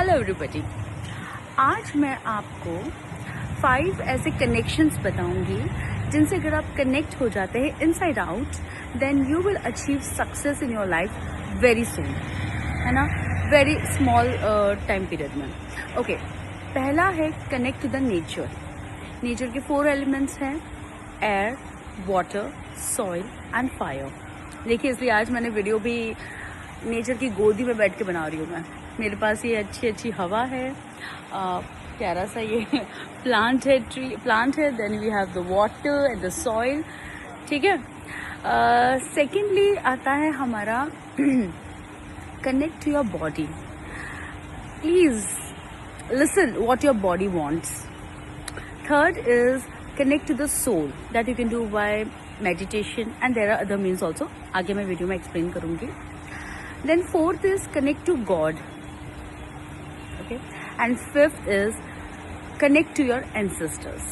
Hello everybody. आज मैं आपको 5 ऐसे कनेक्शंस बताऊंगी जिनसे अगर आप कनेक्ट हो जाते हैं inside out, then you will achieve success in your life very soon, है ना, वेरी स्मॉल टाइम पीरियड में। ओके, पहला है connect to the nature. Nature के 4 एलिमेंट्स हैं, air, water, soil and fire. देखिए, इसलिए आज मैंने वीडियो भी नेचर की गोदी में बैठ के बना रही हूँ मैं। मेरे पास ये अच्छी हवा है, प्यारा सा ये प्लांट है, then we have the water and the soil. ठीक है। सेकेंडली आता है हमारा connect to your body. Please listen what your body wants. Third is connect to the soul that you can do by meditation and there are other means also, आगे मैं video में explain करूंगी। Then fourth is connect to God, okay, and fifth is connect to your ancestors,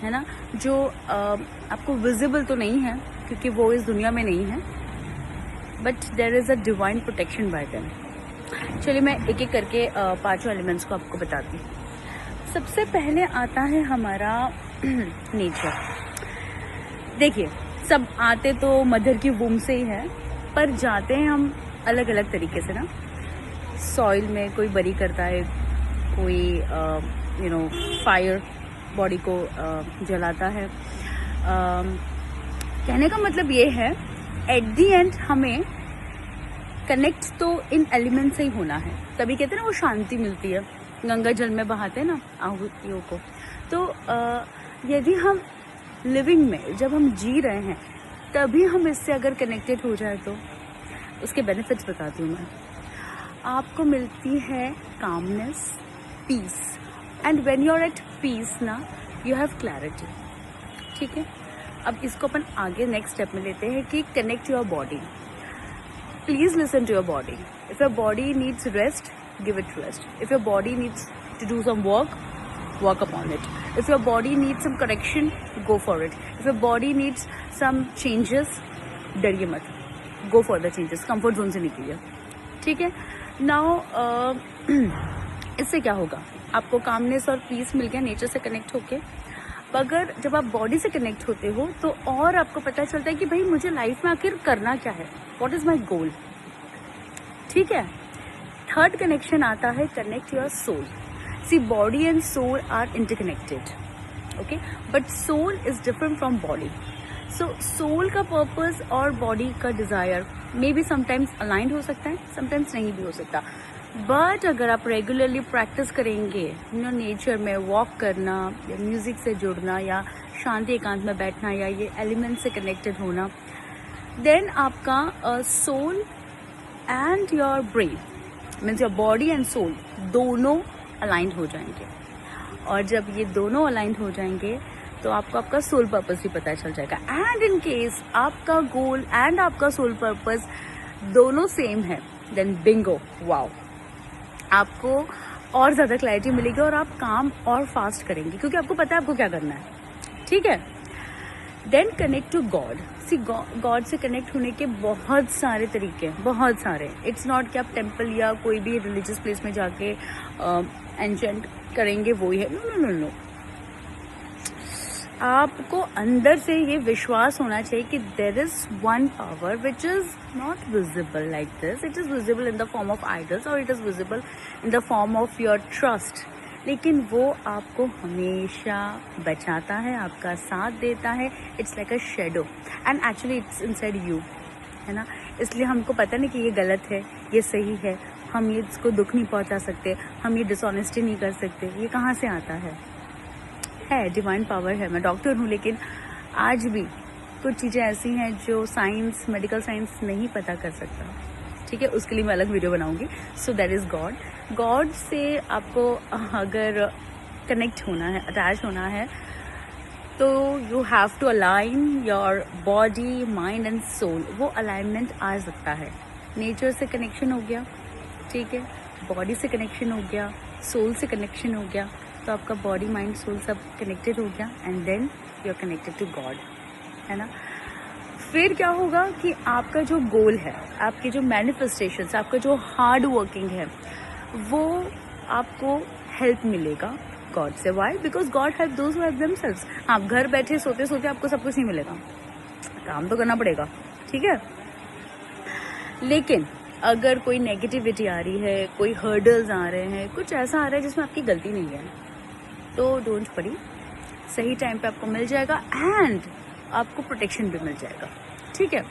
है ना, जो आपको visible तो नहीं है क्योंकि वो इस दुनिया में नहीं है, but there is a divine protection by them. चलिए मैं एक एक करके 5 एलिमेंट्स को आपको बताती हूँ। सबसे पहले आता है हमारा नेचर। देखिए, सब आते तो मदर की वूम से ही है, पर जाते हैं हम अलग अलग तरीके से ना। सॉइल में कोई बरी करता है, कोई फायर बॉडी को जलाता है। कहने का मतलब ये है, एट दी एंड हमें कनेक्ट तो इन एलिमेंट से ही होना है, तभी कहते हैं ना वो शांति मिलती है। गंगा जल में बहाते हैं ना आहुतियों को। तो यदि हम लिविंग में जब हम जी रहे हैं तभी हम इससे अगर कनेक्टेड हो जाए तो उसके बेनिफिट्स बताती हूँ मैं। आपको मिलती है calmness, peace, and when you are at peace ना, यू हैव क्लैरिटी। ठीक है। अब इसको अपन आगे नेक्स्ट स्टेप में लेते हैं कि connect your body. Please listen to your body. If your body needs rest, give it rest. If your body needs to do some work upon it. If your body needs some correction, go for it. If your body needs some changes, डरिए मत, go for the changes, comfort zone से निकलिए। ठीक है। Now इससे क्या होगा, आपको कामनेस और पीस मिल गया नेचर से कनेक्ट होके। अगर जब आप बॉडी से कनेक्ट होते हो तो और आपको पता चलता है कि भाई मुझे लाइफ में आखिर करना क्या है, व्हाट इज माई गोल। ठीक है। थर्ड कनेक्शन आता है connect your soul. See, body and soul are interconnected, okay, but soul is different from body. So soul का पर्पस और बॉडी का desire may be sometimes aligned हो सकता है, समटाइम्स नहीं भी हो सकता। बट अगर आप रेगुलरली प्रैक्टिस करेंगे नेचर में वॉक करना या म्यूजिक से जुड़ना या शांति एकांत में बैठना या ये एलिमेंट से कनेक्टेड होना, देन आपका soul and your brain means your body and soul दोनों अलाइंड हो जाएंगे। और जब ये दोनों अलाइंड हो जाएंगे तो आपको आपका सोल पर्पस भी पता चल जाएगा। एंड इन केस आपका गोल एंड आपका सोल पर्पस दोनों सेम है, देन बिंगो, वाओ, आपको और ज़्यादा क्लैरिटी मिलेगी और आप काम और फास्ट करेंगे क्योंकि आपको पता है आपको क्या करना है। ठीक है। Then connect to God. See, God से कनेक्ट होने के बहुत सारे तरीके हैं, बहुत सारे। इट्स नॉट कि आप टेम्पल या कोई भी रिलीजियस प्लेस में जाके एंचेंट करेंगे वो ही है। नो नो नो, आपको अंदर से ये विश्वास होना चाहिए कि there is one power which is not visible like this. It is visible in the form of idols or it is visible in the form of your trust, लेकिन वो आपको हमेशा बचाता है, आपका साथ देता है। It's like a shadow and actually it's inside you, है ना। इसलिए हमको पता नहीं कि ये गलत है, ये सही है, हम ये इसको दुख नहीं पहुंचा सकते, हम ये डिसऑनेस्टी नहीं कर सकते। ये कहाँ से आता है डिवाइन पावर है। मैं डॉक्टर हूँ, लेकिन आज भी कुछ चीज़ें ऐसी हैं जो साइंस, मेडिकल साइंस नहीं पता कर सकता। ठीक है, उसके लिए मैं अलग वीडियो बनाऊंगी। So that is God. God से आपको अगर कनेक्ट होना है, अटैच होना है, तो you have to align your body, mind and soul. वो अलाइनमेंट आ सकता है। नेचर से कनेक्शन हो गया, ठीक है, बॉडी से कनेक्शन हो गया, सोल से कनेक्शन हो गया, तो आपका बॉडी, माइंड, सोल सब कनेक्टेड हो गया and then you are connected to God, है ना। फिर क्या होगा कि आपका जो गोल है, आपके जो मैनिफेस्टेशंस, आपका जो हार्ड वर्किंग है, वो आपको हेल्प मिलेगा गॉड से। Why? Because God help those who help themselves. आप घर बैठे सोते सोते आपको सब कुछ नहीं मिलेगा, काम तो करना पड़ेगा, ठीक है। लेकिन अगर कोई नेगेटिविटी आ रही है, कोई हर्डल्स आ रहे हैं, कुछ ऐसा आ रहा है जिसमें आपकी गलती नहीं है, तो डोंट वरी, सही टाइम पे आपको मिल जाएगा एंड आपको प्रोटेक्शन भी मिल जाएगा, ठीक है।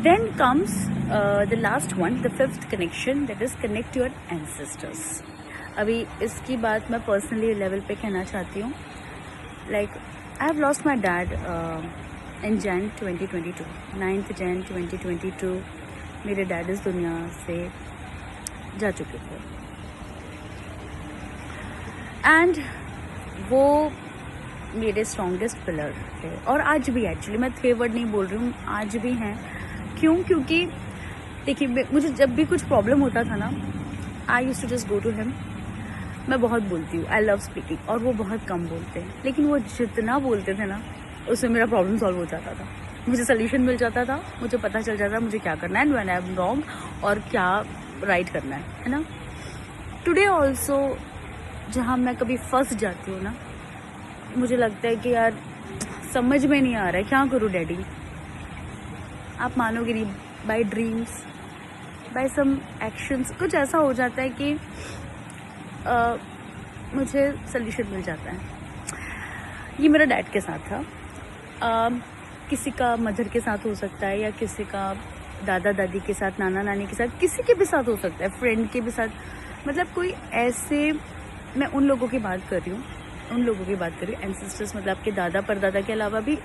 Then comes the last one, the fifth connection, that is connect your ancestors. अभी इसकी बात मैं पर्सनली लेवल पे कहना चाहती हूँ। Like I have lost my dad in Jan 2022, 9th Jan 2022 मेरे डैड इस दुनिया से जा चुके थे एंड वो मेरे स्ट्रॉन्गेस्ट पिलर थे, और आज भी, एक्चुअली मैं थे वर्ड नहीं बोल रही हूँ, आज भी हैं। क्यों? क्योंकि देखिए, मुझे जब भी कुछ प्रॉब्लम होता था ना, I used to just go to him. मैं बहुत बोलती हूँ, आई लव स्पीकिंग, और वो बहुत कम बोलते हैं, लेकिन वो जितना बोलते थे ना, उसमें मेरा प्रॉब्लम सॉल्व हो जाता था, मुझे सोल्यूशन मिल जाता था, मुझे पता चल जाता मुझे क्या करना है and when I am wrong और क्या राइट करना है ना। टुडे ऑल्सो जहाँ मैं कभी फंस जाती हूँ ना, मुझे लगता है कि यार समझ में नहीं आ रहा है, क्या करूँ डैडी। आप मानोगे नहीं, by dreams, by some actions, कुछ ऐसा हो जाता है कि मुझे सोल्यूशन मिल जाता है। ये मेरा डैड के साथ था। किसी का मदर के साथ हो सकता है, या किसी का दादा दादी के साथ, नाना नानी के साथ, किसी के भी साथ हो सकता है, फ्रेंड के भी साथ। मतलब कोई ऐसे, मैं उन लोगों की बात कर रही हूँ, एंसेस्टर्स, मतलब आपके दादा परदादा के अलावा भी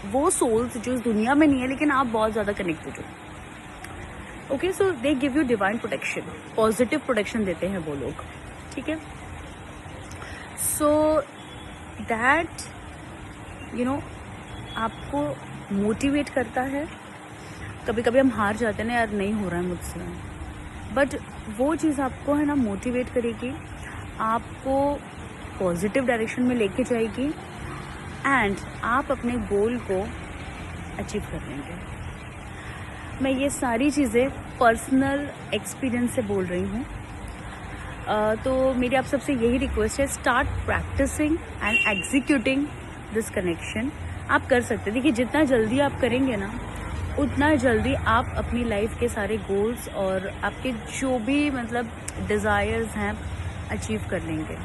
वो सोल्स जो इस दुनिया में नहीं है, लेकिन आप बहुत ज़्यादा कनेक्टेड हो। Okay, so they give you divine protection, positive protection देते हैं वो लोग, ठीक है। सो दैट यू नो आपको मोटिवेट करता है। कभी कभी हम हार जाते हैं ना, यार नहीं हो रहा है मुझसे, बट वो चीज़ आपको है ना मोटिवेट करेगी, आपको पॉजिटिव डायरेक्शन में लेके जाएगी एंड आप अपने गोल को अचीव कर लेंगे। मैं ये सारी चीज़ें पर्सनल एक्सपीरियंस से बोल रही हूँ। तो मेरी आप सबसे यही रिक्वेस्ट है, start practicing and executing this connection. आप कर सकते हैं। देखिए, जितना जल्दी आप करेंगे ना, उतना जल्दी आप अपनी लाइफ के सारे गोल्स और आपके जो भी मतलब डिज़ायर्स हैं अचीव कर लेंगे।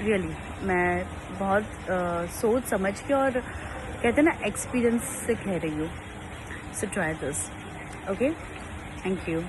रियली मैं बहुत सोच समझ के और कहते हैं ना एक्सपीरियंस से कह रही हूँ। So try this, okay, thank you.